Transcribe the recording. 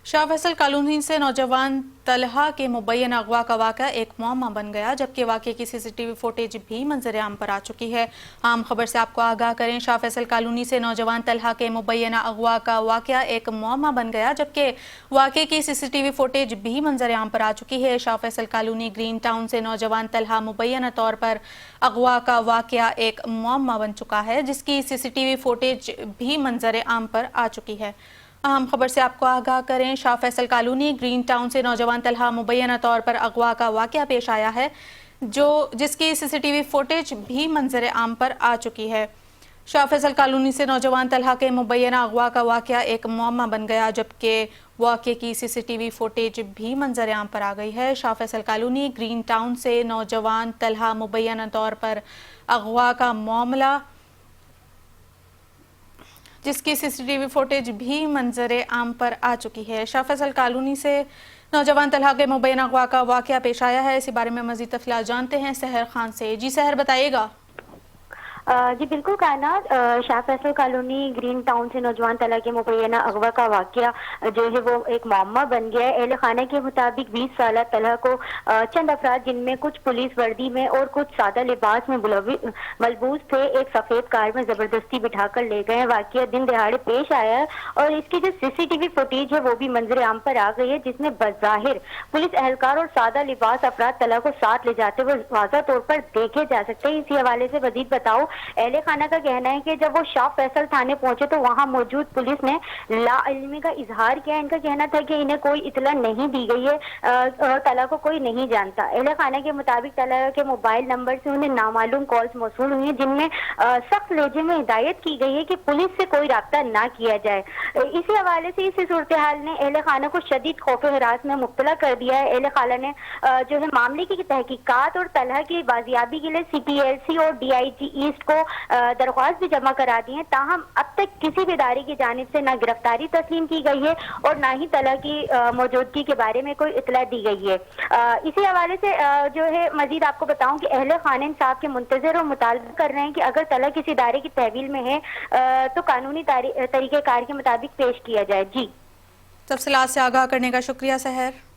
Shah Faisal colony से नौजवान तलहा के मुबैना अगवा का वाक़या एक मुअम्मा बन गया, जबकि वाक़े की सीसीटीवी फुटेज भी मंजर आम पर आ चुकी है। आम खबर से आपको आगाह करें, शाह फैसल कॉलोनी से नौजवान तलहा के मुबैना अगवा का वाक़या एक मुअम्मा बन गया, जबकि वाक़े की सीसीटीवी फुटेज भी मंजर आम पर आ चुकी है। Shah Faisal colony green town से नौजवान तलहा मुबैना तौर पर अगवा का वाक़या एक मुअम्मा बन चुका है, जिसकी सीसीटीवी फुटेज भी मंजर आम पर आ चुकी है। अहम खबर से आपको आगाह करें, Shah Faisal colony green town से नौजवान तलहा मुबैना तौर पर अगवा का वाक़या पेश आया है, जिसकी सीसीटीवी फुटेज भी मंजर आम पर आ चुकी है। शाह फैसल कॉलोनी से नौजवान तलहा के मुबैना अगवा का वाक़या एक मुअम्मा बन गया, जबकि वाक़े की सीसीटीवी फुटेज भी मंजर आम पर आ गई है। Shah Faisal colony green town से नौजवान तलहा मुबैना तौर पर अगवा का मामला, जिसकी सीसीटीवी फुटेज भी मंजर आम पर आ चुकी है। शाह फैसल कॉलोनी से नौजवान तलहा के मुबैना अगवा का वाक़या पेश आया है। इसी बारे में मज़ीद तफ़सीलात जानते हैं सहर खान से। जी सहर, बताइएगा। जी बिल्कुल कायनात, Shah Faisal colony green town से नौजवान तलहा के मुबैना अगवा का वाक़या जो है वो एक मामला बन गया है। अहले खाना के मुताबिक 20 साल तलहा को चंद अफराद, जिनमें कुछ पुलिस वर्दी में और कुछ सादा लिबास में मलबूस थे, एक सफ़ेद कार में ज़बरदस्ती बिठाकर ले गए। वाक़या दिन दहाड़े पेश आया है और इसकी जो सीसीटीवी फुटेज है वो भी मंजर आम पर आ गई है, जिसमें बज़ाहिर पुलिस एहलकार और सादा लिबास अफराद तलहा को साथ ले जाते हुए वाज़ा तौर पर देखे जा सकते हैं। इसी हवाले से मज़ीद बताओ, अहले खाना का कहना है कि जब वो शाह फैसल थाने पहुंचे तो वहां मौजूद पुलिस ने लाइल्मी का इजहार किया। इनका कहना था कि इन्हें कोई इतला नहीं दी गई है और तलहा को कोई नहीं जानता। अहले खाना के मुताबिक तलहा के मोबाइल नंबर से उन्हें नामालूम कॉल्स मौसूल हुई हैं, जिनमें सख्त लहजे में हिदायत की गई है कि पुलिस से कोई राब्ता ना किया जाए। इसी हवाले से इसी सूरत हाल ने अहले खाना को शदीद खौफ हरास में मुब्तला कर दिया है। अहले खाना ने जो है मामले की तहकीकात और तलहा की बाजियाबी के लिए CPLC और DIG ईस्ट को दरख्वास्त भी जमा करा दी है। ताहम अब तक किसी भी इदारे की जानिब से ना गिरफ्तारी तस्लीम की गई है और ना ही तलहा की मौजूदगी के बारे में कोई इतला दी गई है। इसी हवाले से जो है मजीद आपको बताऊं कि अहले खाना इंसाफ के मुंतजर और मुतालबा कर रहे हैं कि अगर तलहा किसी इदारे की तहवील में है तो कानूनी तरीक़ेकार के मुताबिक पेश किया जाए। जी, तफसीलात से आगाह करने का शुक्रिया सहर।